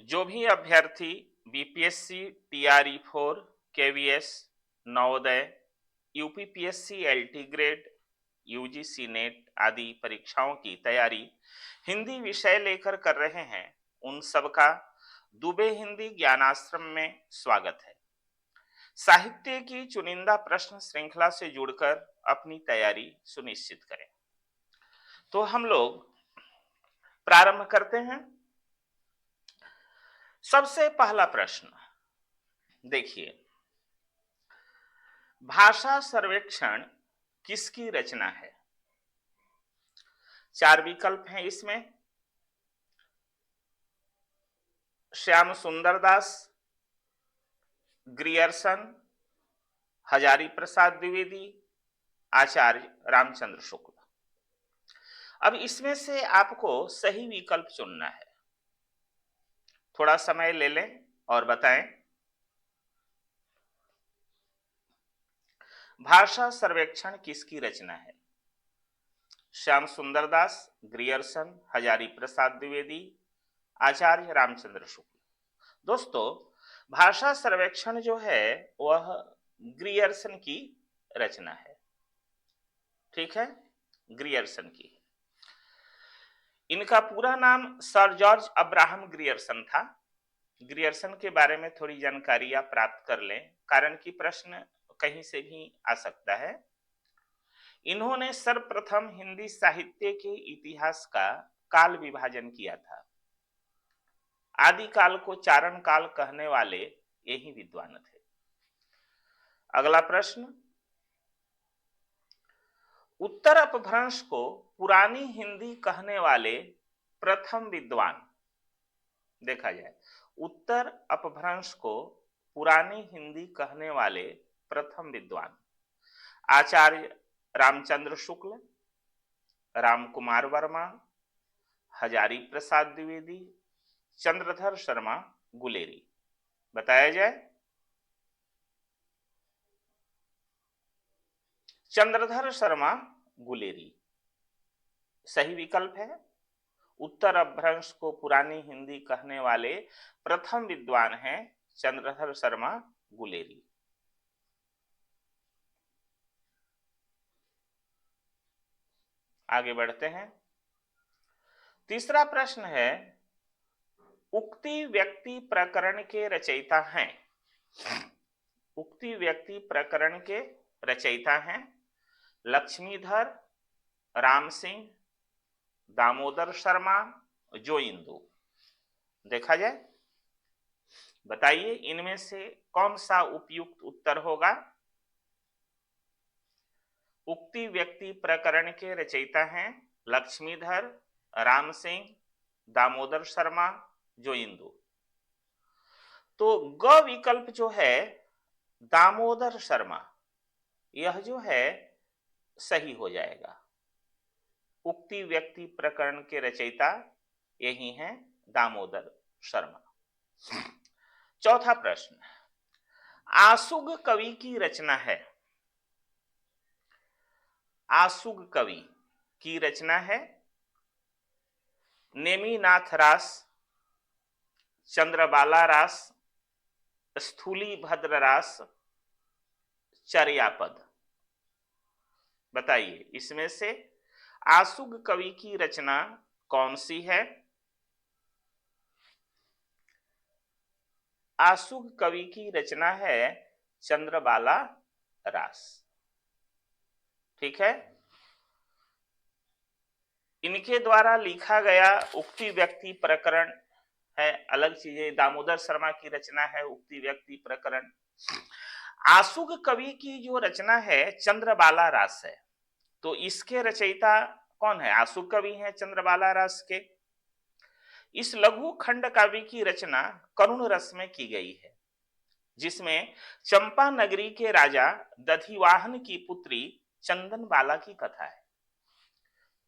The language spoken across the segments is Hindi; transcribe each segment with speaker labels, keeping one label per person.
Speaker 1: जो भी अभ्यर्थी BPSC, TRE 4, KVS, Navodaya, UPPSC, LT grade, UGC net आदि परीक्षाओं की तैयारी हिंदी विषय लेकर कर रहे हैं, उन सबका दुबे हिंदी ज्ञानाश्रम में स्वागत है। साहित्य की चुनिंदा प्रश्न श्रृंखला से जुड़कर अपनी तैयारी सुनिश्चित करें। तो हम लोग प्रारंभ करते हैं। सबसे पहला प्रश्न देखिए, भाषा सर्वेक्षण किसकी रचना है? 4 विकल्प हैं इसमें। श्याम सुंदर दास, ग्रियर्सन, हजारी प्रसाद द्विवेदी, आचार्य रामचंद्र शुक्ल। अब इसमें से आपको सही विकल्प चुनना है। थोड़ा समय ले लें और बताएं। भाषा सर्वेक्षण किसकी रचना है? श्याम सुंदर दास, ग्रियर्सन, हजारी प्रसाद द्विवेदी, आचार्य रामचंद्र शुक्ल। दोस्तों, भाषा सर्वेक्षण जो है वह ग्रियर्सन की रचना है। ठीक है, ग्रियर्सन की। इनका पूरा नाम सर जॉर्ज अब्राहम ग्रियर्सन था। ग्रियर्सन के बारे में थोड़ी जानकारी आप प्राप्त कर लें, कारण कि प्रश्न कहीं से भी आ सकता है। इन्होंने सर्वप्रथम हिंदी साहित्य के इतिहास का काल विभाजन किया था। आदि काल को चारण काल कहने वाले यही विद्वान थे। अगला प्रश्न, उत्तर अपभ्रंश को पुरानी हिंदी कहने वाले प्रथम विद्वान। देखा जाए, उत्तर अपभ्रंश को पुरानी हिंदी कहने वाले प्रथम विद्वान आचार्य रामचंद्र शुक्ल, राम कुमार वर्मा, हजारी प्रसाद द्विवेदी, चंद्रधर शर्मा गुलेरी। बताया जाए, चंद्रधर शर्मा गुलेरी सही विकल्प है। उत्तर अपभ्रंश को पुरानी हिंदी कहने वाले प्रथम विद्वान हैं चंद्रधर शर्मा गुलेरी। आगे बढ़ते हैं। तीसरा प्रश्न है, उक्ति व्यक्ति प्रकरण के रचयिता हैं। उक्ति व्यक्ति प्रकरण के रचयिता हैं लक्ष्मीधर, राम सिंह, दामोदर शर्मा, जोइंदू। देखा जाए, बताइए इनमें से कौन सा उपयुक्त उत्तर होगा? उक्ति व्यक्ति प्रकरण के रचयिता हैं लक्ष्मीधर, राम सिंह, दामोदर शर्मा, जोइंदू। तो ग विकल्प जो है दामोदर शर्मा, यह जो है सही हो जाएगा। उक्ति व्यक्ति प्रकरण के रचयिता यही हैं दामोदर शर्मा। चौथा प्रश्न, आसुग कवि की रचना है। आसुग कवि की रचना है नेमिनाथ रास, चंद्रबाला रास, स्थूली भद्र रास, चर्यापद। बताइए इसमें से आसुग कवि की रचना कौन सी है? आसुग कवि की रचना है चंद्रबाला रास। ठीक है, इनके द्वारा लिखा गया उक्ति व्यक्ति प्रकरण है, अलग चीजें दामोदर शर्मा की रचना है उक्ति व्यक्ति प्रकरण। आसुग कवि की जो रचना है चंद्रबाला रास है। तो इसके रचयिता कौन है? आसुग कवि हैं चंद्रबाला रास के। इस लघु खंड काव्य की रचना करुण रस में की गई है, जिसमें चंपा नगरी के राजा दधिवाहन की पुत्री चंदनबाला की कथा है।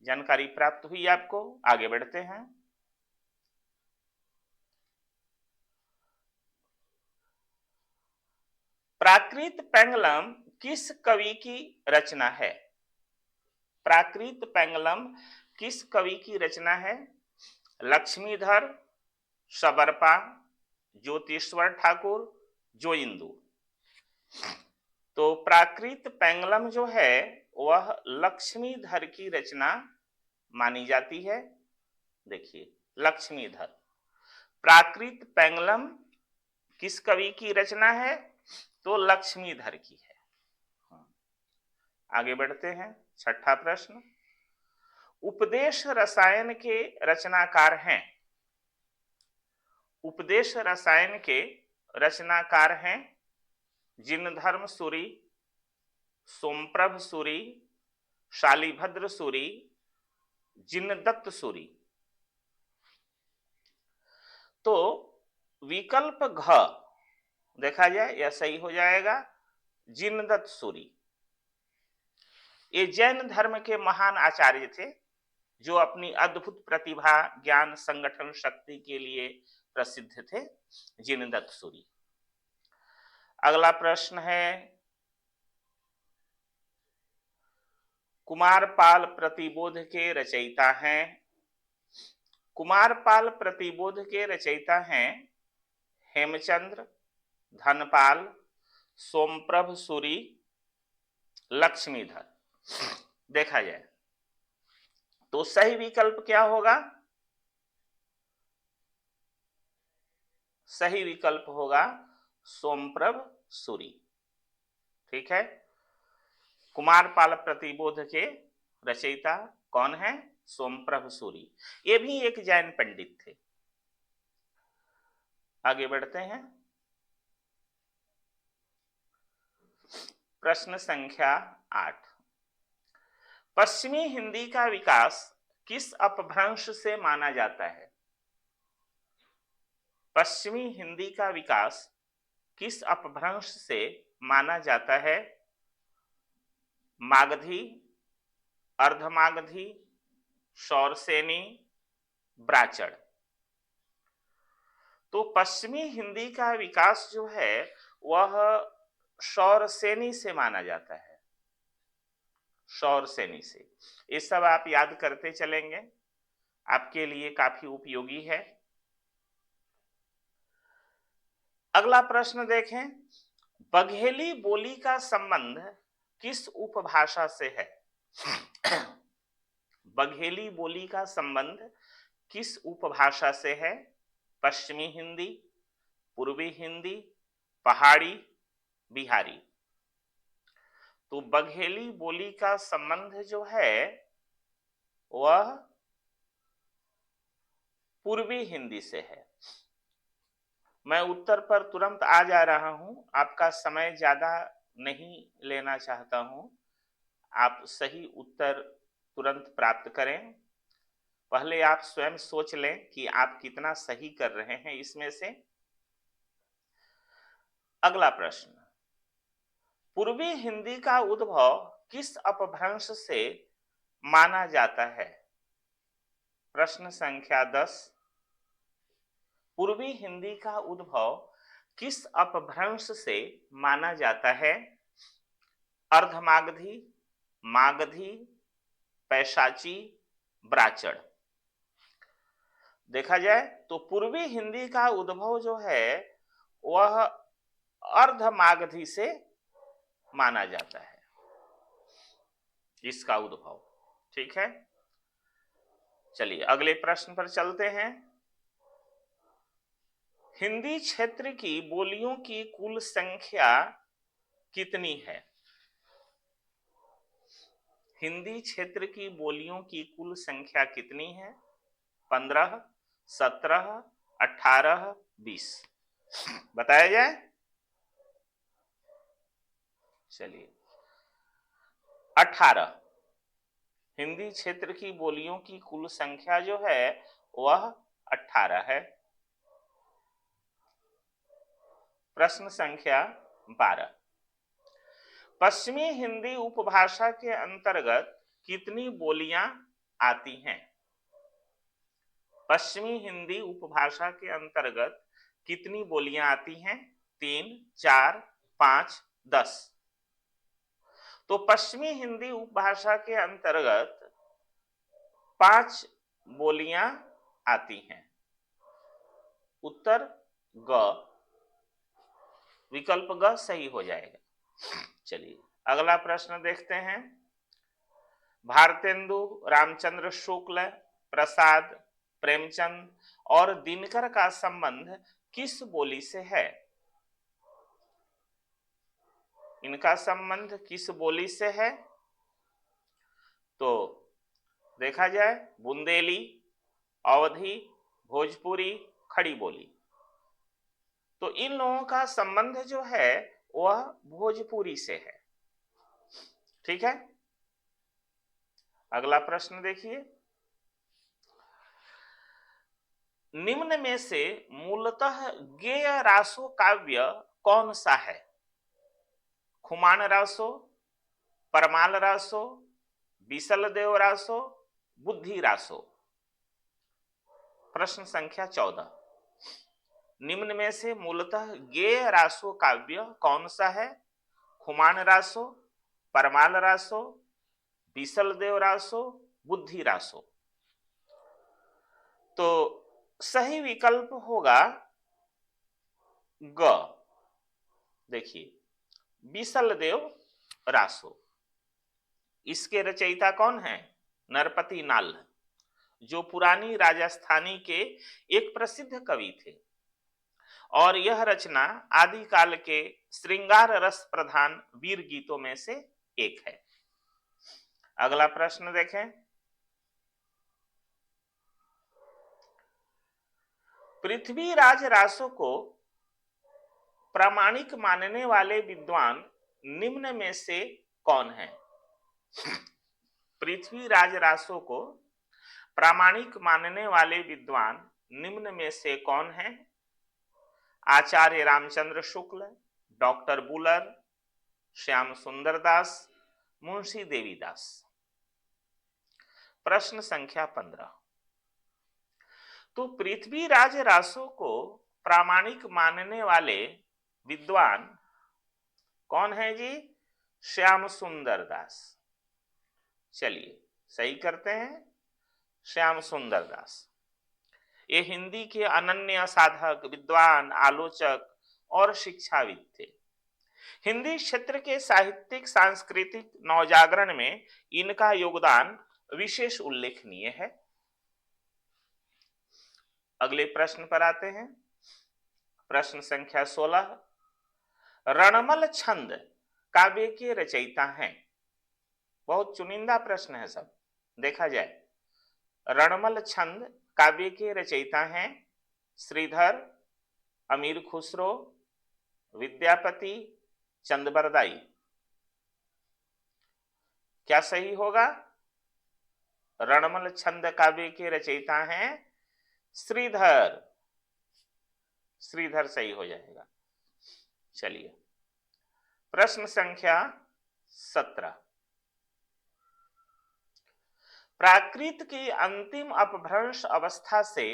Speaker 1: जानकारी प्राप्त हुई आपको? आगे बढ़ते हैं। प्राकृत पेंगलम किस कवि की रचना है? प्राकृत पेंगलम किस कवि की रचना है? लक्ष्मीधर, सबरपा, ज्योतिश्वर ठाकुर, जो इंदु। तो प्राकृत पेंगलम जो है वह लक्ष्मीधर की रचना मानी जाती है। देखिए लक्ष्मीधर, प्राकृत पेंगलम किस कवि की रचना है? तो लक्ष्मीधर की है। आगे बढ़ते हैं, छठा प्रश्न। उपदेश रसायन के रचनाकार हैं। उपदेश रसायन के रचनाकार हैं जिनधर्म सूरी, सोमप्रभ सूरी, शालिभद्र सूरी, जिनदत्त सूरी। तो विकल्प घ देखा जाए यह सही हो जाएगा, जिनदत्त सूरी। ये जैन धर्म के महान आचार्य थे जो अपनी अद्भुत प्रतिभा, ज्ञान, संगठन शक्ति के लिए प्रसिद्ध थे, जिनदत्त सूरी। अगला प्रश्न है, कुमारपाल प्रतिबोध के रचयिता हैं। कुमारपाल प्रतिबोध के रचयिता हैं हेमचंद्र, धनपाल, सोमप्रभ सूरी, लक्ष्मीधर। देखा जाए तो सही विकल्प क्या होगा? सही विकल्प होगा सोमप्रभ सूरी। ठीक है, कुमारपाल प्रतिबोध के रचयिता कौन है? सोमप्रभ सूरी। ये भी एक जैन पंडित थे। आगे बढ़ते हैं, प्रश्न संख्या 8। पश्चिमी हिंदी का विकास किस अपभ्रंश से माना जाता है? पश्चिमी हिंदी का विकास किस अपभ्रंश से माना जाता है? मागधी, अर्धमागधी, शौरसेनी, ब्राचड़। तो पश्चिमी हिंदी का विकास जो है वह शौरसेनी से माना जाता है, शौरसेनी से। ये सब आप याद करते चलेंगे, आपके लिए काफी उपयोगी है। अगला प्रश्न देखें, बघेली बोली का संबंध किस उपभाषा से है? बघेली बोली का संबंध किस उपभाषा से है? पश्चिमी हिंदी, पूर्वी हिंदी, पहाड़ी, बिहारी। तो बघेली बोली का संबंध जो है वह पूर्वी हिंदी से है। मैं उत्तर पर तुरंत आ जा रहा हूं, आपका समय ज्यादा नहीं लेना चाहता हूं। आप सही उत्तर तुरंत प्राप्त करें। पहले आप स्वयं सोच लें कि आप कितना सही कर रहे हैं इसमें से। अगला प्रश्न, पूर्वी हिंदी का उद्भव किस अपभ्रंश से माना जाता है? प्रश्न संख्या 10। पूर्वी हिंदी का उद्भव किस अपभ्रंश से माना जाता है? अर्धमागधी, मागधी, पैशाची, ब्राचड़। देखा जाए तो पूर्वी हिंदी का उद्भव जो है वह अर्धमागधी से माना जाता है, इसका उद्भव। ठीक है, चलिए अगले प्रश्न पर चलते हैं। हिंदी क्षेत्र की बोलियों की कुल संख्या कितनी है? हिंदी क्षेत्र की बोलियों की कुल संख्या कितनी है? 15, 17, 18, 20? बताया जाए। चलिए 18। हिंदी क्षेत्र की बोलियों की कुल संख्या जो है वह 18 है। प्रश्न संख्या 12। पश्चिमी हिंदी उपभाषा के अंतर्गत कितनी बोलियां आती हैं? पश्चिमी हिंदी उपभाषा के अंतर्गत कितनी बोलियां आती हैं? 3, 4, 5, 10? तो पश्चिमी हिंदी उपभाषा के अंतर्गत 5 बोलियां आती हैं। उत्तर ग, विकल्प ग सही हो जाएगा। चलिए अगला प्रश्न देखते हैं। भारतेंदु, रामचंद्र शुक्ल, प्रसाद, प्रेमचंद और दिनकर का संबंध किस बोली से है? इनका संबंध किस बोली से है? तो देखा जाए बुंदेली, अवधी, भोजपुरी, खड़ी बोली। तो इन लोगों का संबंध जो है वह भोजपुरी से है। ठीक है, अगला प्रश्न देखिए। निम्न में से मूलतः गेय रासो काव्य कौन सा है? खुमान रासो, परमाल रासो, बीसल देव रासो, बुद्धि रासो। प्रश्न संख्या 14। निम्न में से मूलतः गेय रासो काव्य कौन सा है? खुमान रासो, परमाल रासो, बीसल देव रासो, बुद्धि रासो। तो सही विकल्प होगा ग। देखिए बीसल देव रासो। इसके रचयिता कौन है? नरपति नाल, जो पुरानी राजस्थानी के एक प्रसिद्ध कवि थे और यह रचना आदिकाल के श्रृंगार रस प्रधान वीर गीतों में से एक है। अगला प्रश्न देखें। पृथ्वीराज रासो को प्रामाणिक मानने वाले विद्वान निम्न में से कौन है? पृथ्वीराज रासो को प्रामाणिक मानने वाले विद्वान निम्न में से कौन है? आचार्य रामचंद्र शुक्ल, डॉक्टर बुलर, श्याम सुंदर दास, मुंशी देवीदास। प्रश्न संख्या 15। तो पृथ्वीराज रासो को प्रामाणिक मानने वाले विद्वान कौन है जी? श्याम सुंदर दास। चलिए सही करते हैं, श्याम सुंदर दास। ये हिंदी के अनन्य साधक, विद्वान, आलोचक और शिक्षाविद थे। हिंदी क्षेत्र के साहित्यिक सांस्कृतिक नवजागरण में इनका योगदान विशेष उल्लेखनीय है। अगले प्रश्न पर आते हैं। प्रश्न संख्या 16। रणमल छंद काव्य के रचयिता हैं? बहुत चुनिंदा प्रश्न है सब, देखा जाए। रणमल छंद काव्य के रचयिता हैं श्रीधर, अमीर खुसरो, विद्यापति, चंदबरदाई। क्या सही होगा? रणमल छंद काव्य के रचयिता हैं श्रीधर। श्रीधर सही हो जाएगा। चलिए प्रश्न संख्या 17। प्राकृत की अंतिम अपभ्रंश अवस्था से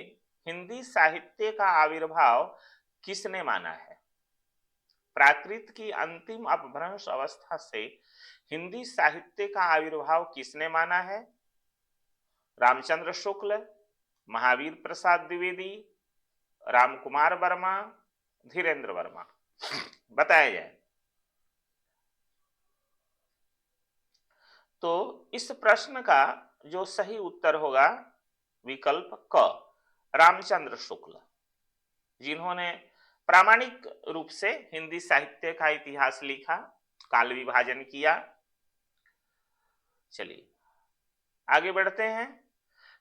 Speaker 1: हिंदी साहित्य का आविर्भाव किसने माना है? प्राकृत की अंतिम अपभ्रंश अवस्था से हिंदी साहित्य का आविर्भाव किसने माना है? रामचंद्र शुक्ल, महावीर प्रसाद द्विवेदी, रामकुमार वर्मा, धीरेन्द्र वर्मा। बताया जाए। तो इस प्रश्न का जो सही उत्तर होगा विकल्प क, रामचंद्र शुक्ल, जिन्होंने प्रामाणिक रूप से हिंदी साहित्य का इतिहास लिखा, काल विभाजन किया। चलिए आगे बढ़ते हैं।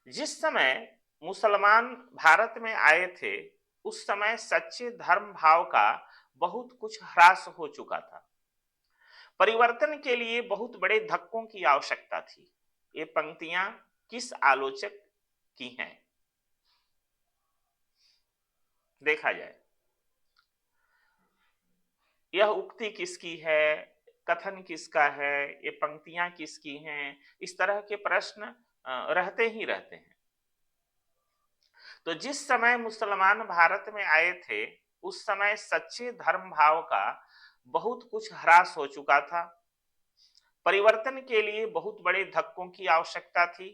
Speaker 1: जिस समय मुसलमान भारत में आए थे उस समय सच्चे धर्म भाव का बहुत कुछ ह्रास हो चुका था। परिवर्तन के लिए बहुत बड़े धक्कों की आवश्यकता थी। ये पंक्तियां किस आलोचक की हैं? देखा जाए यह उक्ति किसकी है, कथन किसका है, ये पंक्तियां किसकी हैं, इस तरह के प्रश्न रहते ही रहते हैं। तो जिस समय मुसलमान भारत में आए थे उस समय सच्चे धर्म भाव का बहुत कुछ ह्रास हो चुका था। परिवर्तन के लिए बहुत बड़े धक्कों की आवश्यकता थी।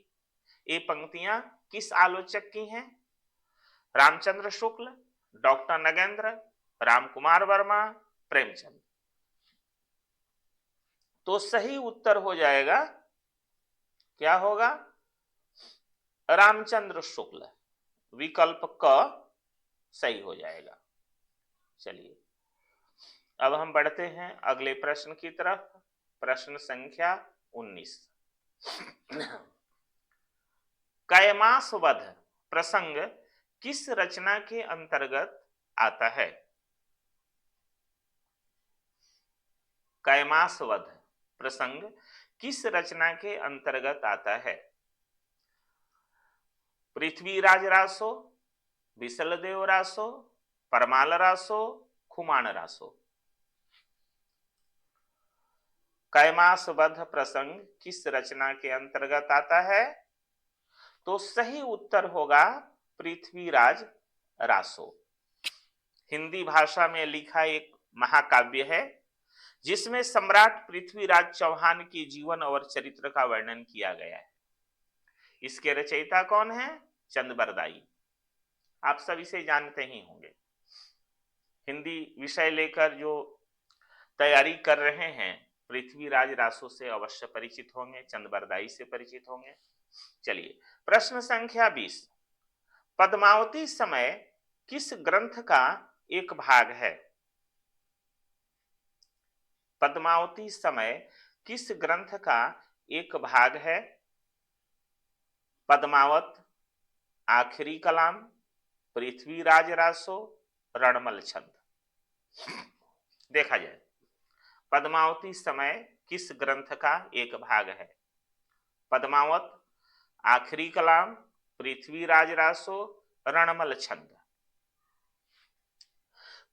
Speaker 1: ये पंक्तियां किस आलोचक की हैं? रामचंद्र शुक्ल, डॉक्टर नगेंद्र, राम कुमार वर्मा, प्रेमचंद। तो सही उत्तर हो जाएगा, क्या होगा, रामचंद्र शुक्ल। विकल्प क सही हो जाएगा। चलिए अब हम बढ़ते हैं अगले प्रश्न की तरफ। प्रश्न संख्या 19। कैमास वध प्रसंग किस रचना के अंतर्गत आता है? कैमास वध प्रसंग किस रचना के अंतर्गत आता है? पृथ्वीराज रासो, विशलदेव रासो, परमाल रासो, खुमान रासो। कैमास वध प्रसंग किस रचना के अंतर्गत आता है? तो सही उत्तर होगा पृथ्वीराज रासो। हिंदी भाषा में लिखा एक महाकाव्य है जिसमें सम्राट पृथ्वीराज चौहान की जीवन और चरित्र का वर्णन किया गया है। इसके रचयिता कौन है? चंद-बरदाई। आप सब इसे जानते ही होंगे। हिंदी विषय लेकर जो तैयारी कर रहे हैं पृथ्वीराज रासो से अवश्य परिचित होंगे, चंद-बरदाई से परिचित होंगे। चलिए प्रश्न संख्या 20। पद्मावती समय किस ग्रंथ का एक भाग है? पद्मावती समय किस ग्रंथ का एक भाग है? पद्मावत, आखिरी कलाम, पृथ्वीराज रासो, रणमल छंद। देखा जाए पद्मावती समय किस ग्रंथ का एक भाग है? पद्मावत, आखिरी कलाम, पृथ्वीराज रासो, रणमल छंद।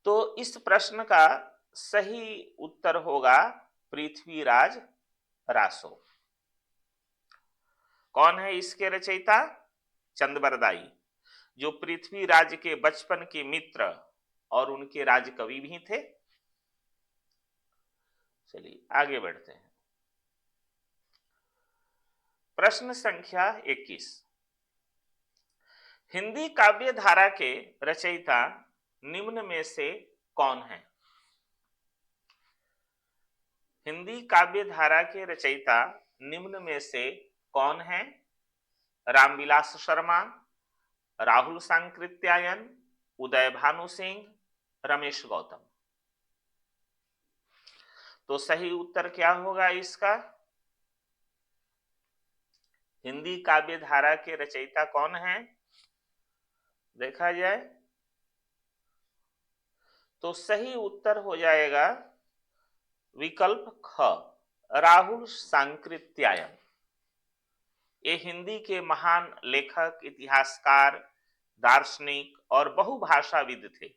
Speaker 1: तो इस प्रश्न का सही उत्तर होगा पृथ्वीराज रासो। कौन है इसके रचयिता? चंद-बरदाई, जो पृथ्वीराज के बचपन के मित्र और उनके राजकवि भी थे। चलिए आगे बढ़ते हैं। प्रश्न संख्या 21। हिंदी काव्य धारा के रचयिता निम्न में से कौन है? हिंदी काव्य धारा के रचयिता निम्न में से कौन है? रामविलास शर्मा, राहुल सांकृत्यायन, उदय भानु सिंह, रमेश गौतम। तो सही उत्तर क्या होगा इसका? हिंदी काव्य धारा के रचयिता कौन है? देखा जाए तो सही उत्तर हो जाएगा विकल्प ख, राहुल सांकृत्यायन। ये हिंदी के महान लेखक, इतिहासकार, दार्शनिक और बहुभाषाविद थे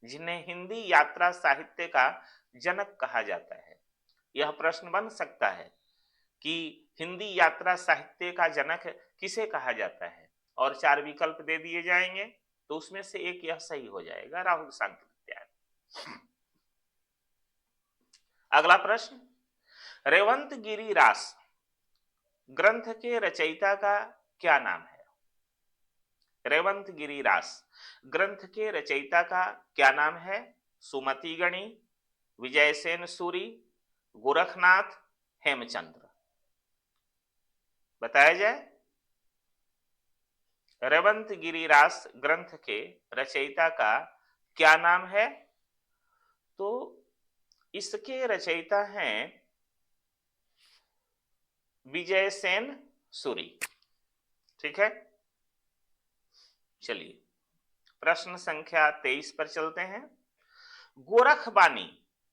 Speaker 1: जिन्हें हिंदी यात्रा साहित्य का जनक कहा जाता है। यह प्रश्न बन सकता है कि हिंदी यात्रा साहित्य का जनक किसे कहा जाता है, और 4 विकल्प दे दिए जाएंगे तो उसमें से एक यह सही हो जाएगा, राहुल सांकृत्यायन। अगला प्रश्न, रेवंत गिरी रास ग्रंथ के रचयिता का क्या नाम है? रेवंत गिरी रास ग्रंथ के रचयिता का क्या नाम है? सुमति गणी, विजयसेन सूरी, गोरखनाथ, हेमचंद्र। बताया जाए रेवंत गिरिरास ग्रंथ के रचयिता का क्या नाम है? तो इसके रचयिता हैं विजयसेन सूरी। ठीक है, चलिए प्रश्न संख्या 23 पर चलते हैं। गोरखबानी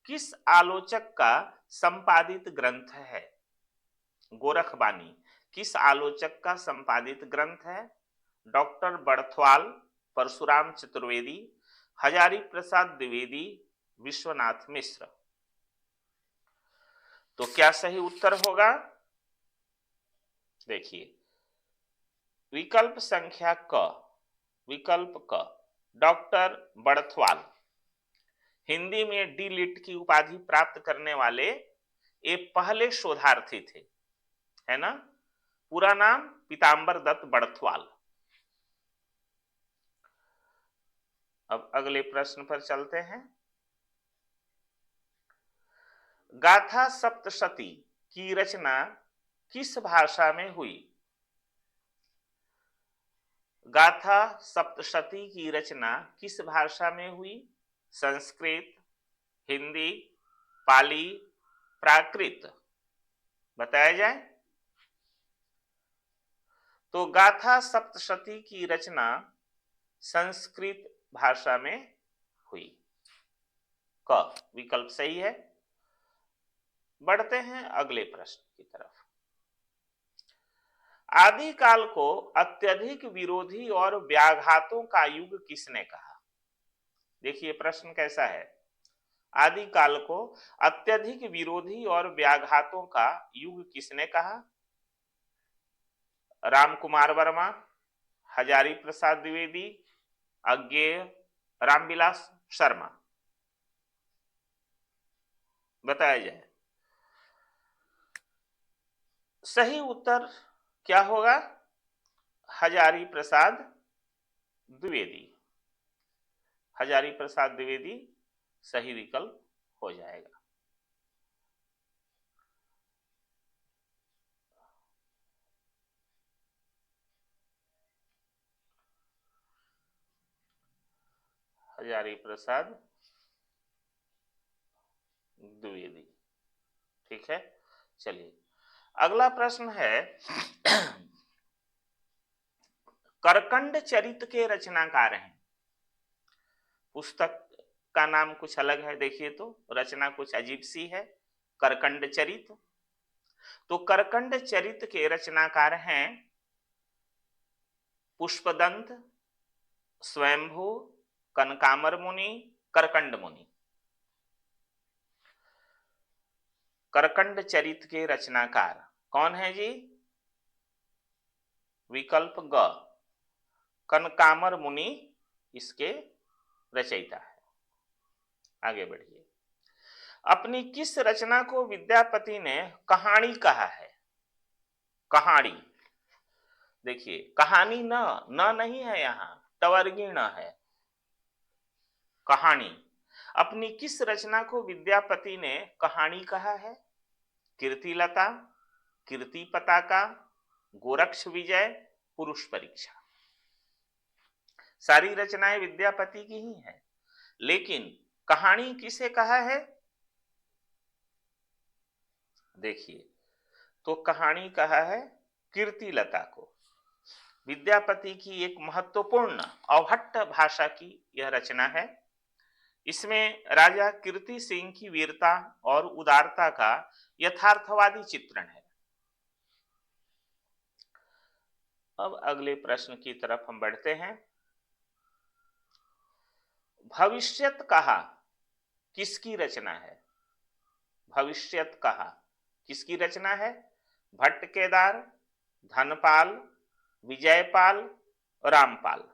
Speaker 1: किस आलोचक का संपादित ग्रंथ है? गोरखबानी किस आलोचक का संपादित ग्रंथ है? डॉक्टर बड़थवाल, परशुराम चतुर्वेदी, हजारी प्रसाद द्विवेदी, विश्वनाथ मिश्र। तो क्या सही उत्तर होगा? देखिए विकल्प संख्या क, विकल्प क, डॉक्टर बड़थवाल हिंदी में डी लिट की उपाधि प्राप्त करने वाले ये पहले शोधार्थी थे, है ना। पूरा नाम पीतांबर दत्त बड़थवाल। अब अगले प्रश्न पर चलते हैं। गाथा सप्तशती की रचना किस भाषा में हुई? गाथा सप्तशती की रचना किस भाषा में हुई? संस्कृत, हिंदी, पाली, प्राकृत? बताया जाए। तो गाथा सप्तशती की रचना संस्कृत भाषा में हुई। क विकल्प सही है। बढ़ते हैं अगले प्रश्न की तरफ। आदिकाल को अत्यधिक विरोधी और व्याघातों का युग किसने कहा? देखिए प्रश्न कैसा है। आदिकाल को अत्यधिक विरोधी और व्याघातों का युग किसने कहा? राम कुमार वर्मा, हजारी प्रसाद द्विवेदी, अज्ञेय, रामविलास शर्मा? बताया जाए। सही उत्तर क्या होगा? हजारी प्रसाद द्विवेदी। हजारी प्रसाद द्विवेदी सही विकल्प हो जाएगा। हजारी प्रसाद द्विवेदी, ठीक है। चलिए अगला प्रश्न है। करकंड चरित के रचनाकार हैं। पुस्तक का नाम कुछ अलग है, देखिए तो रचना कुछ अजीब सी है, करकंड चरित। तो करकंड चरित के रचनाकार हैं पुष्पदंत, स्वयंभू, कनकामर मुनि, करकंड मुनि। करकंड चरित के रचनाकार कौन है जी? विकल्प ग, कनकामर मुनि इसके रचयिता है। आगे बढ़िए। अपनी किस रचना को विद्यापति ने कहानी कहा है? कहानी, देखिए कहानी न नहीं है, यहां टवर्गी न है, कहानी। अपनी किस रचना को विद्यापति ने कहानी कहा है? कीर्तिलता, कीर्ति पताका, गोरक्ष विजय, पुरुष परीक्षा? सारी रचनाएं विद्यापति की ही हैं, लेकिन कहानी किसे कहा है? देखिए तो कहानी कहा है कीर्तिलता को। विद्यापति की एक महत्वपूर्ण अवहट्ट भाषा की यह रचना है। इसमें राजा कीर्ति सिंह की वीरता और उदारता का यथार्थवादी चित्रण है। अब अगले प्रश्न की तरफ हम बढ़ते हैं। भविष्यत कहा किसकी रचना है? भविष्यत कहा किसकी रचना है? भट्ट केदार, धनपाल, विजयपाल, रामपाल?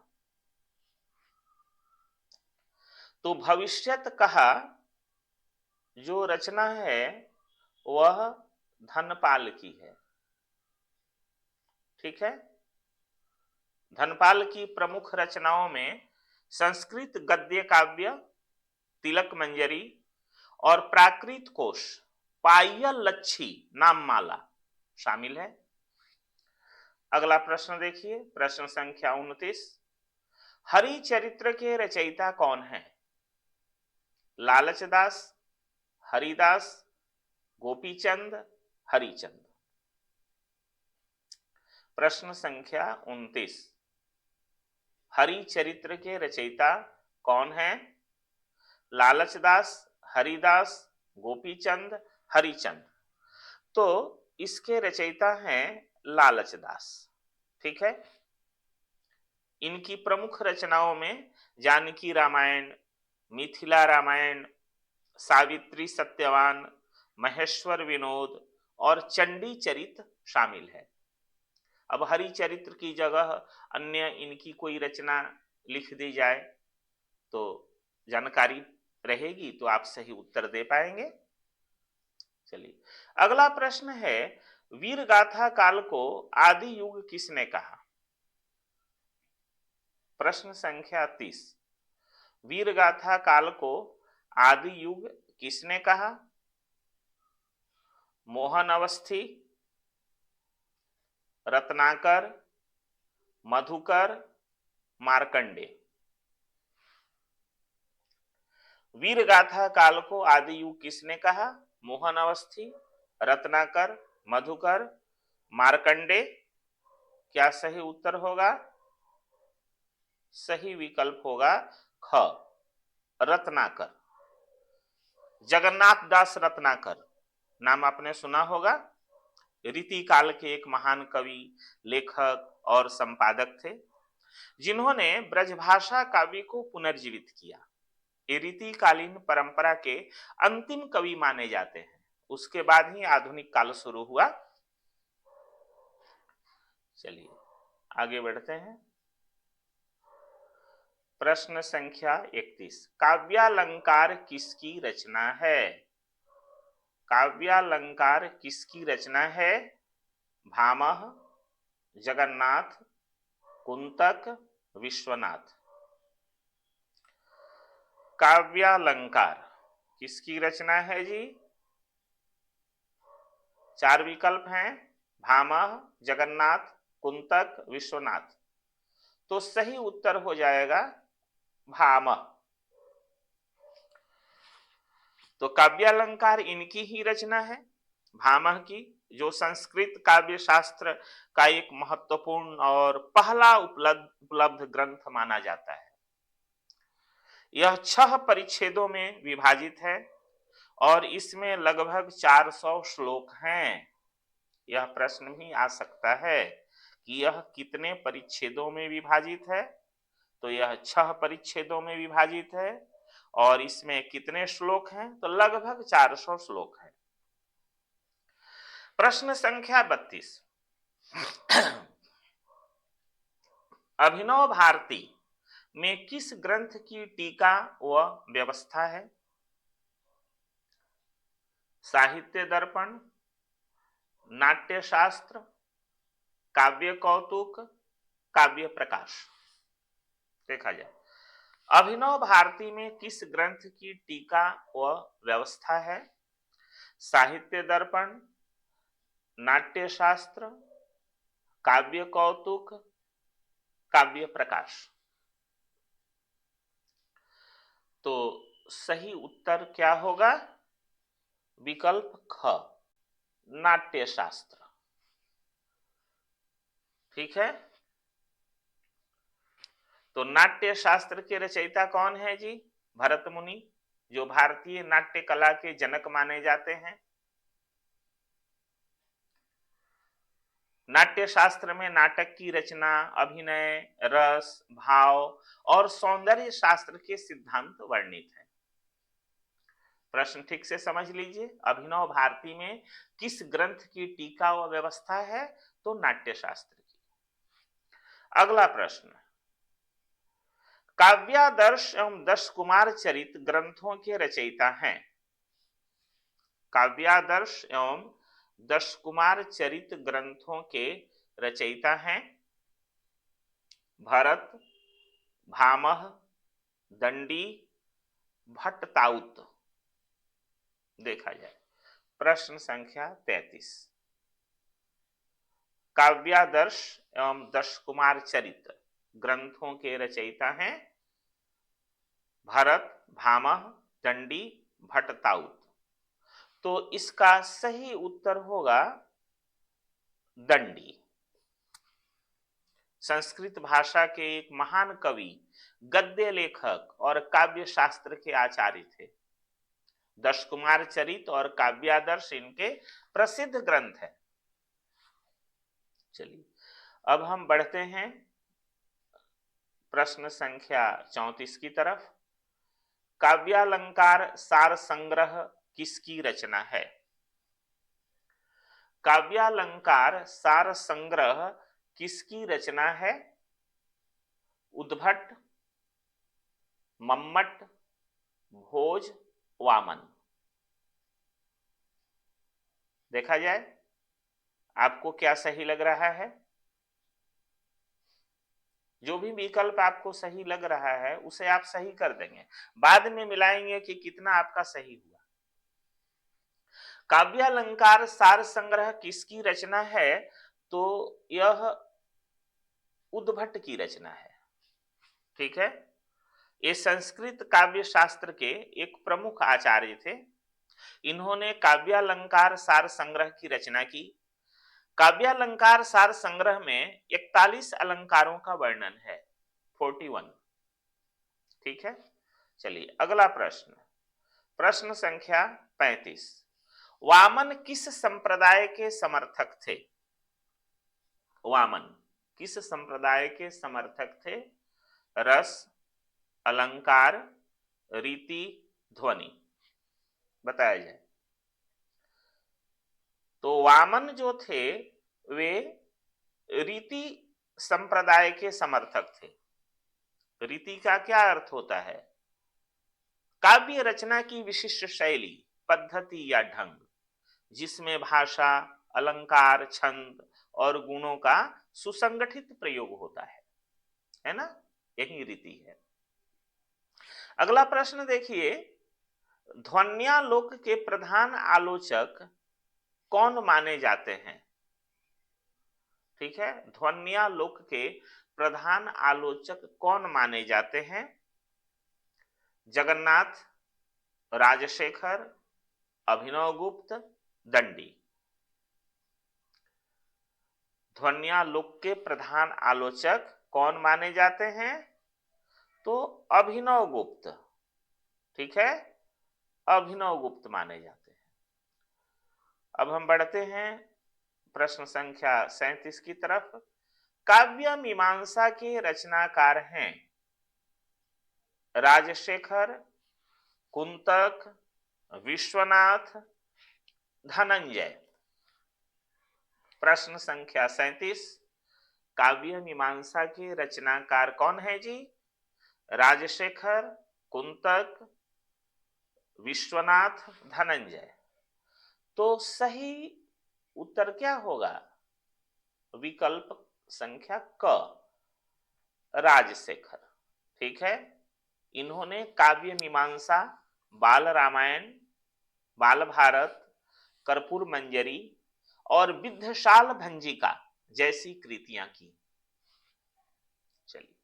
Speaker 1: तो भविष्यत कहा जो रचना है वह धनपाल की है, ठीक है। धनपाल की प्रमुख रचनाओं में संस्कृत गद्य काव्य तिलक मंजरी और प्राकृत कोश पायल लच्छी नाममाला शामिल है। अगला प्रश्न देखिए, प्रश्न संख्या 29। हरिचरित्र के रचयिता कौन है? लालचदास, हरिदास, गोपीचंद, हरिचंद? प्रश्न संख्या 29। हरिचरित्र के रचयिता कौन है? लालचदास, हरिदास, गोपीचंद, हरिचंद? तो इसके रचयिता हैं लालचदास, ठीक है। इनकी प्रमुख रचनाओं में जानकी रामायण, मिथिला रामायण, सावित्री सत्यवान, महेश्वर विनोद और चंडी चरित शामिल है। अब हरिचरित्र की जगह अन्य इनकी कोई रचना लिख दी जाए तो जानकारी रहेगी तो आप सही उत्तर दे पाएंगे। चलिए अगला प्रश्न है, वीर गाथा काल को आदि युग किसने कहा? प्रश्न संख्या 30। वीरगाथा काल को आदि युग किसने कहा? मोहन अवस्थी, रत्नाकर, मधुकर, मार्कंडे। वीरगाथा काल को आदि युग किसने कहा? मोहन अवस्थी, रत्नाकर, मधुकर, मार्कंडे। क्या सही उत्तर होगा? सही विकल्प होगा ख, रत्नाकर। जगन्नाथ दास रत्नाकर नाम आपने सुना होगा। रीति काल के एक महान कवि, लेखक और संपादक थे, जिन्होंने ब्रजभाषा काव्य को पुनर्जीवित किया। ये रीतिकालीन परंपरा के अंतिम कवि माने जाते हैं। उसके बाद ही आधुनिक काल शुरू हुआ। चलिए आगे बढ़ते हैं। प्रश्न संख्या 31, काव्यालंकार किसकी रचना है? काव्यालंकार किसकी रचना है? भामह, जगन्नाथ, कुंतक, विश्वनाथ। काव्यालंकार किसकी रचना है जी? 4 विकल्प हैं, भामह, जगन्नाथ, कुंतक, विश्वनाथ। तो सही उत्तर हो जाएगा भामह। तो काव्यालंकार इनकी ही रचना है, भामह की, जो संस्कृत काव्य शास्त्र का एक महत्वपूर्ण और पहला उपलब्ध ग्रंथ माना जाता है। यह 6 परिच्छेदों में विभाजित है और इसमें लगभग 400 श्लोक हैं। यह प्रश्न भी आ सकता है कि यह कितने परिच्छेदों में विभाजित है? तो यह 6 परिच्छेदों में विभाजित है और इसमें कितने श्लोक हैं? तो लगभग 400 श्लोक हैं। प्रश्न संख्या 32, अभिनव भारती में किस ग्रंथ की टीका व व्यवस्था है? साहित्य दर्पण, नाट्य शास्त्र, काव्य कौतुक, काव्य प्रकाश। देखा जाए, अभिनव भारती में किस ग्रंथ की टीका व व्यवस्था है? साहित्य दर्पण, नाट्य शास्त्र, काव्य कौतुक, काव्य प्रकाश। तो सही उत्तर क्या होगा? विकल्प ख, नाट्य शास्त्र। ठीक है। तो नाट्य शास्त्र के रचयिता कौन है जी? भरत मुनि, जो भारतीय नाट्य कला के जनक माने जाते हैं। नाट्य शास्त्र में नाटक की रचना, अभिनय, रस, भाव और सौंदर्य शास्त्र के सिद्धांत वर्णित हैं। प्रश्न ठीक से समझ लीजिए, अभिनव भारती में किस ग्रंथ की टीका व व्यवस्था है? तो नाट्य शास्त्र की। अगला प्रश्न, काव्यादर्श एवं दश कुमार चरित ग्रंथों के रचयिता हैं। काव्यादर्श एवं दश कुमार चरित ग्रंथों के रचयिता हैं भरत, भामह, दंडी, भट्टाउत। देखा जाए, प्रश्न संख्या 33, काव्यादर्श एवं दश कुमार चरित ग्रंथों के रचयिता हैं भरत, भामह, दंडी, भट्टाउत। तो इसका सही उत्तर होगा दंडी। संस्कृत भाषा के एक महान कवि, गद्य लेखक और काव्य शास्त्र के आचार्य थे। दश कुमार चरित और काव्यादर्श इनके प्रसिद्ध ग्रंथ हैं। चलिए अब हम बढ़ते हैं प्रश्न संख्या 34 की तरफ। काव्यालंकार सार संग्रह किसकी रचना है? काव्यालंकार सार संग्रह किसकी रचना है? उद्भट, मम्मट, भोज, वामन। देखा जाए, आपको क्या सही लग रहा है? जो भी विकल्प आपको सही लग रहा है उसे आप सही कर देंगे, बाद में मिलाएंगे कि कितना आपका सही हुआ। काव्यालंकार सार संग्रह किसकी रचना है? तो यह उद्भट की रचना है। ठीक है, ये संस्कृत काव्य शास्त्र के एक प्रमुख आचार्य थे। इन्होंने काव्यालंकार सार संग्रह की रचना की। काव्यालंकार सार संग्रह में 41 अलंकारों का वर्णन है, 41। ठीक है, चलिए अगला प्रश्न, प्रश्न संख्या 35। वामन किस संप्रदाय के समर्थक थे? वामन किस संप्रदाय के समर्थक थे? रस, अलंकार, रीति, ध्वनि, बताया जाए। तो वामन जो थे वे रीति संप्रदाय के समर्थक थे। रीति का क्या अर्थ होता है? काव्य रचना की विशिष्ट शैली, पद्धति या ढंग, जिसमें भाषा, अलंकार, छंद और गुणों का सुसंगठित प्रयोग होता है ना, यही रीति है। अगला प्रश्न देखिए, ध्वन्यालोक के प्रधान आलोचक कौन माने जाते हैं? ठीक है, ध्वन्यालोक के प्रधान आलोचक कौन माने जाते हैं? जगन्नाथ, राजशेखर, अभिनवगुप्त, दंडी। ध्वन्यालोक के प्रधान आलोचक कौन माने जाते हैं? तो अभिनवगुप्त। ठीक है, अभिनवगुप्त माने जाते हैं। अब हम बढ़ते हैं प्रश्न संख्या 37 की तरफ। काव्य मीमांसा के रचनाकार हैं राजशेखर, कुंतक, विश्वनाथ, धनंजय। प्रश्न संख्या 37, काव्य मीमांसा के रचनाकार कौन है जी? राजशेखर, कुंतक, विश्वनाथ, धनंजय। तो सही उत्तर क्या होगा? विकल्प संख्या क, राजशेखर। ठीक है, इन्होंने काव्य मीमांसा, बाल रामायण, बाल भारत, कर्पूर मंजरी और विद्धशाल भंजिका जैसी कृतियां की। चलिए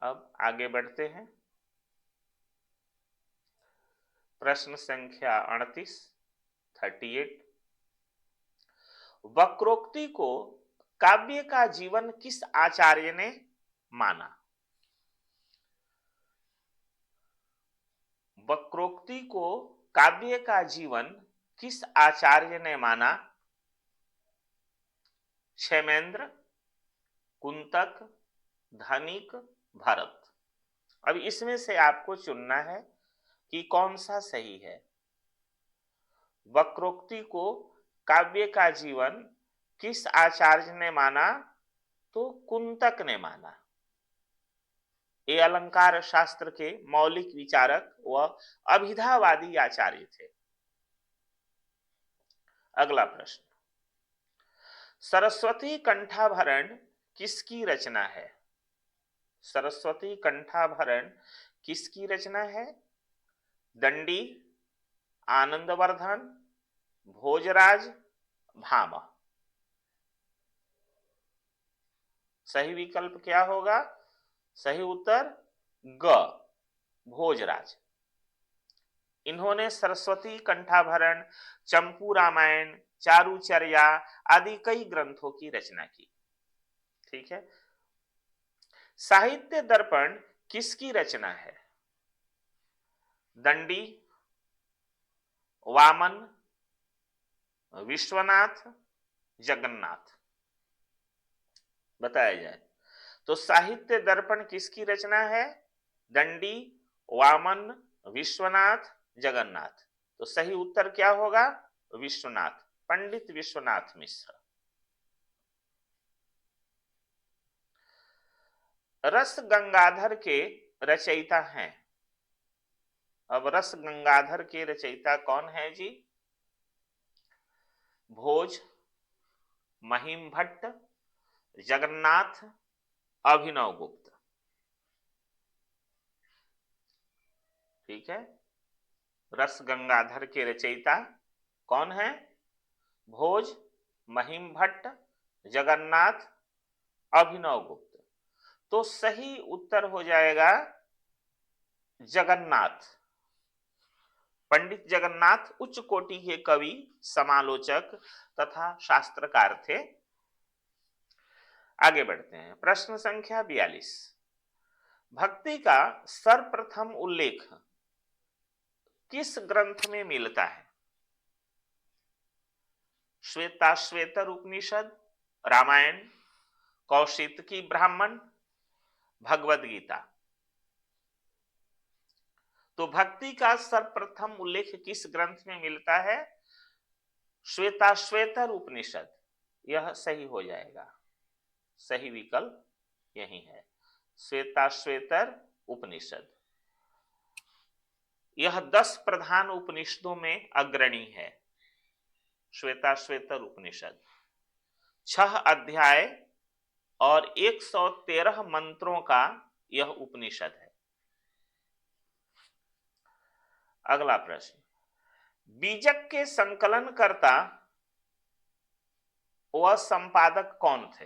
Speaker 1: अब आगे बढ़ते हैं। प्रश्न संख्या 38, 38। वक्रोक्ति को काव्य का जीवन किस आचार्य ने माना? वक्रोक्ति को काव्य का जीवन किस आचार्य ने माना? क्षेमेंद्र, कुंतक, धनिक, भरत। अब इसमें से आपको चुनना है कि कौन सा सही है। वक्रोक्ति को काव्य का जीवन किस आचार्य ने माना? तो कुंतक ने माना। ये अलंकार शास्त्र के मौलिक विचारक व अभिधावादी आचार्य थे। अगला प्रश्न, सरस्वती कंठाभरण किसकी रचना है? सरस्वती कंठाभरण किसकी रचना है? दंडी, आनंदवर्धन, भोजराज, भामह। सही विकल्प क्या होगा? सही उत्तर ग, भोजराज। इन्होंने सरस्वती कंठाभरण, चंपू रामायण, चारुचर्या आदि कई ग्रंथों की रचना की। ठीक है, साहित्य दर्पण किसकी रचना है? दंडी, वामन, विश्वनाथ, जगन्नाथ, बताया जाए। तो साहित्य दर्पण किसकी रचना है? दंडी, वामन, विश्वनाथ, जगन्नाथ। तो सही उत्तर क्या होगा? विश्वनाथ, पंडित विश्वनाथ मिश्र। रस गंगाधर के रचयिता हैं। अब रस गंगाधर के रचयिता कौन है जी? भोज, महिम भट्ट, जगन्नाथ, अभिनव गुप्त। ठीक है, रस गंगाधर के रचयिता कौन है? भोज, महिम भट्ट, जगन्नाथ, अभिनव गुप्त। तो सही उत्तर हो जाएगा जगन्नाथ। पंडित जगन्नाथ उच्च कोटि के कवि, समालोचक तथा शास्त्रकार थे। आगे बढ़ते हैं, प्रश्न संख्या 42। भक्ति का सर्वप्रथम उल्लेख किस ग्रंथ में मिलता है? श्वेताश्वेतर उपनिषद, रामायण, कौशितकी ब्राह्मण, भगवद गीता। तो भक्ति का सर्वप्रथम उल्लेख किस ग्रंथ में मिलता है? श्वेताश्वेतर उपनिषद। यह सही हो जाएगा, सही विकल्प यही है, श्वेताश्वेतर उपनिषद। यह 10 प्रधान उपनिषदों में अग्रणी है। श्वेताश्वेतर उपनिषद 6 अध्याय और 113 मंत्रों का यह उपनिषद है। अगला प्रश्न, बीजक के संकलन कर्ता व संपादक कौन थे?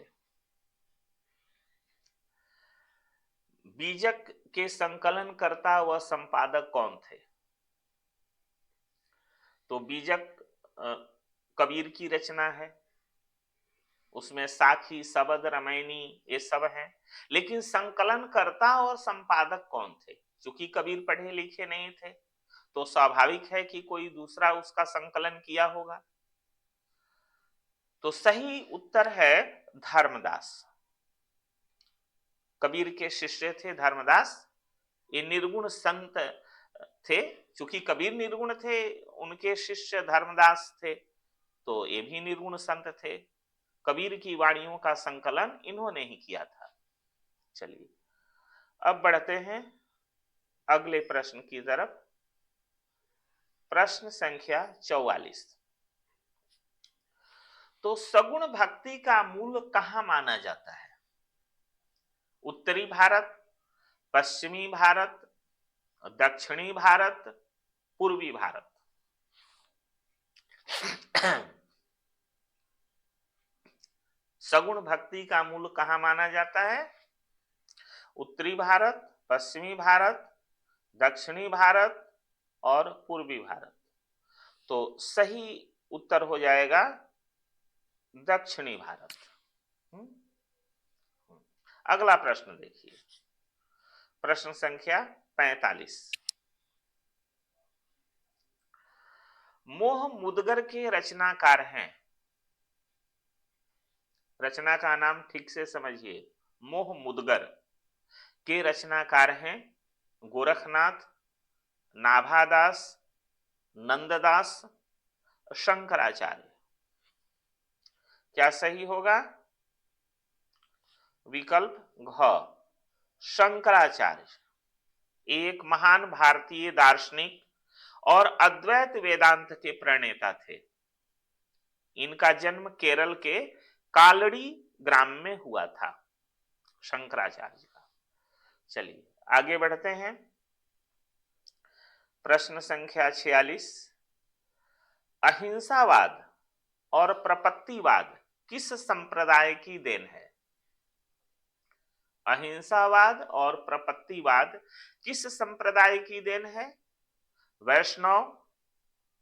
Speaker 1: बीजक के संकलन कर्ता व संपादक कौन थे? तो बीजक कबीर की रचना है, उसमें साखी, सबद, रमैनी ये सब हैं, लेकिन संकलन कर्ता और संपादक कौन थे? क्योंकि कबीर पढ़े लिखे नहीं थे, तो स्वाभाविक है कि कोई दूसरा उसका संकलन किया होगा। तो सही उत्तर है धर्मदास। कबीर के शिष्य थे धर्मदास। ये निर्गुण संत थे, चूंकि कबीर निर्गुण थे, उनके शिष्य धर्मदास थे, तो ये भी निर्गुण संत थे। कबीर की वाणियों का संकलन इन्होंने ही किया था। चलिए अब बढ़ते हैं अगले प्रश्न की तरफ। प्रश्न संख्या 44। तो सगुण भक्ति का मूल कहां माना जाता है? उत्तरी भारत, पश्चिमी भारत, दक्षिणी भारत, पूर्वी भारत। सगुण भक्ति का मूल कहां माना जाता है? उत्तरी भारत, पश्चिमी भारत, दक्षिणी भारत और पूर्वी भारत। तो सही उत्तर हो जाएगा दक्षिणी भारत। अगला प्रश्न देखिए, प्रश्न संख्या 45। मोह मुदगर के रचनाकार हैं। रचना का नाम ठीक से समझिए, मोह मुदगर के रचनाकार हैं गोरखनाथ, नाभादास, नंददास, शंकराचार्य। क्या सही होगा? विकल्प घ, शंकराचार्य एक महान भारतीय दार्शनिक और अद्वैत वेदांत के प्रणेता थे। इनका जन्म केरल के कालड़ी ग्राम में हुआ था, शंकराचार्य का। चलिए आगे बढ़ते हैं, प्रश्न संख्या 46। अहिंसावाद और प्रपत्तिवाद किस संप्रदाय की देन है? अहिंसावाद और प्रपत्तिवाद किस संप्रदाय की देन है? वैष्णव,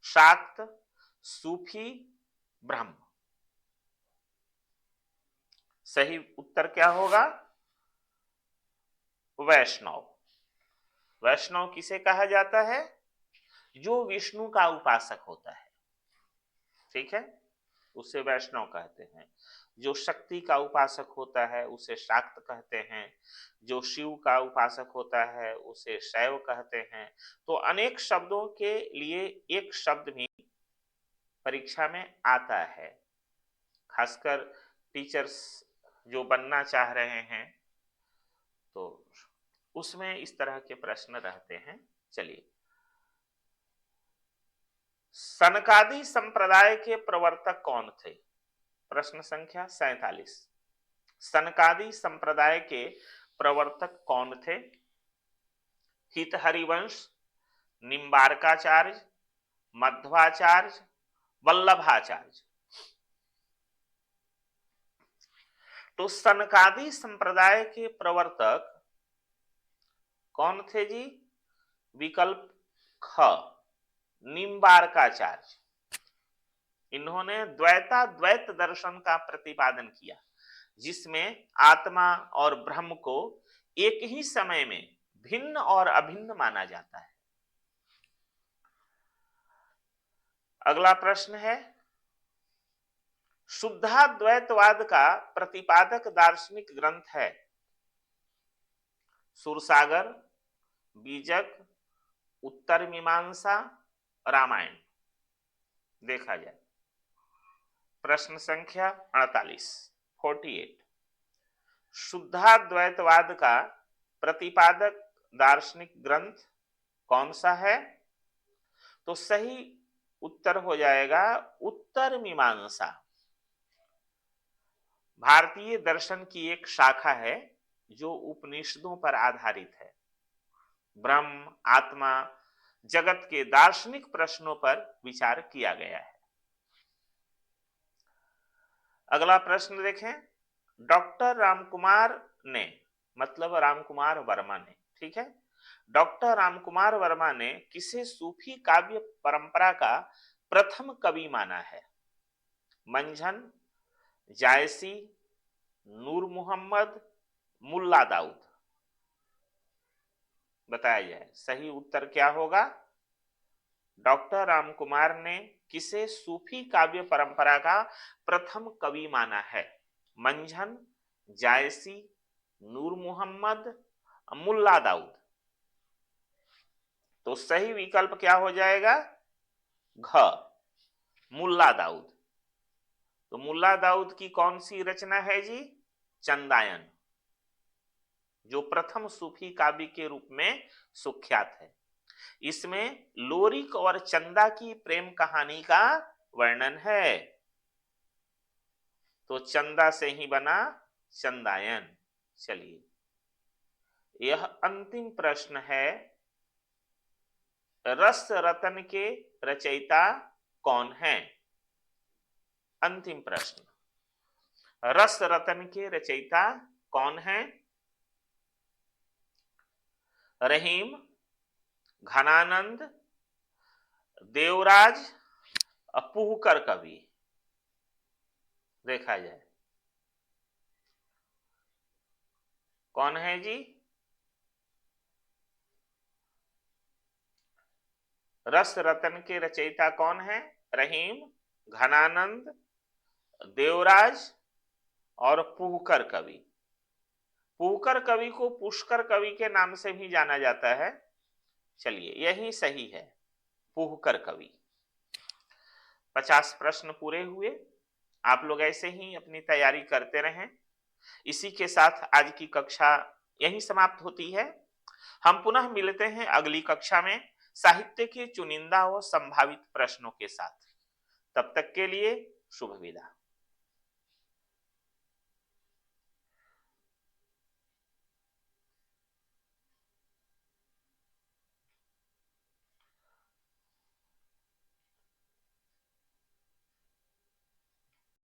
Speaker 1: शाक्त, सूफी, ब्रह्म। सही उत्तर क्या होगा? वैष्णव। वैष्णव किसे कहा जाता है? जो विष्णु का उपासक होता है, ठीक है, उसे वैष्णव कहते हैं। जो शक्ति का उपासक होता है उसे शाक्त कहते हैं। जो शिव का उपासक होता है उसे शैव कहते हैं। तो अनेक शब्दों के लिए एक शब्द भी परीक्षा में आता है, खासकर टीचर्स जो बनना चाह रहे हैं तो उसमें इस तरह के प्रश्न रहते हैं। चलिए, सनकादि संप्रदाय के प्रवर्तक कौन थे? प्रश्न संख्या 47। सनकादि संप्रदाय के प्रवर्तक कौन थे? हित हरिवंश, निम्बार्काचार्य, मध्वाचार्य, वल्लभाचार्य। तो सनकादि संप्रदाय के प्रवर्तक कौन थे जी? विकल्प ख, निम्बार्काचार्य। इन्होंने द्वैत दर्शन का प्रतिपादन किया, जिसमें आत्मा और ब्रह्म को एक ही समय में भिन्न और अभिन्न माना जाता है। अगला प्रश्न है, शुद्धाद्वैतवाद का प्रतिपादक दार्शनिक ग्रंथ है? सूरसागर, बीजक, उत्तर मीमांसा, रामायण। देखा जाए प्रश्न संख्या 48। शुद्धाद्वैतवाद का प्रतिपादक दार्शनिक ग्रंथ कौन सा है? तो सही उत्तर हो जाएगा उत्तर मीमांसा। भारतीय दर्शन की एक शाखा है जो उपनिषदों पर आधारित है। ब्रह्म, आत्मा, जगत के दार्शनिक प्रश्नों पर विचार किया गया है। अगला प्रश्न देखें, डॉक्टर रामकुमार ने, मतलब रामकुमार वर्मा ने, ठीक है, डॉक्टर रामकुमार वर्मा ने किसे सूफी काव्य परंपरा का प्रथम कवि माना है? मंझन, जायसी, नूर मोहम्मद, मुल्ला दाऊद। बताया जाए सही उत्तर क्या होगा? डॉक्टर रामकुमार ने किसे सूफी काव्य परंपरा का प्रथम कवि माना है? मंझन, जायसी, नूर मोहम्मद, मुल्ला दाऊद। तो सही विकल्प क्या हो जाएगा? घ, मुल्ला दाऊद। तो मुल्ला दाऊद की कौन सी रचना है जी? चंदायन, जो प्रथम सूफी काव्य के रूप में सुख्यात है। इसमें लोरिक और चंदा की प्रेम कहानी का वर्णन है। तो चंदा से ही बना चंदायन। चलिए, यह अंतिम प्रश्न है, रस रतन के रचयिता कौन हैं? अंतिम प्रश्न, रस रतन के रचयिता कौन हैं? रहीम, घनानंद, देवराज, अपूहकर कवि। देखा जाए कौन है जी? रस रतन के रचयिता कौन है? रहीम, घनानंद, देवराज और पुहकर कवि। पुहकर कवि को पुष्कर कवि के नाम से भी जाना जाता है। चलिए, यही सही है, पुहकर कवि। 50 प्रश्न पूरे हुए। आप लोग ऐसे ही अपनी तैयारी करते रहें। इसी के साथ आज की कक्षा यहीं समाप्त होती है। हम पुनः मिलते हैं अगली कक्षा में साहित्य के चुनिंदा व संभावित प्रश्नों के साथ। तब तक के लिए शुभ विदा।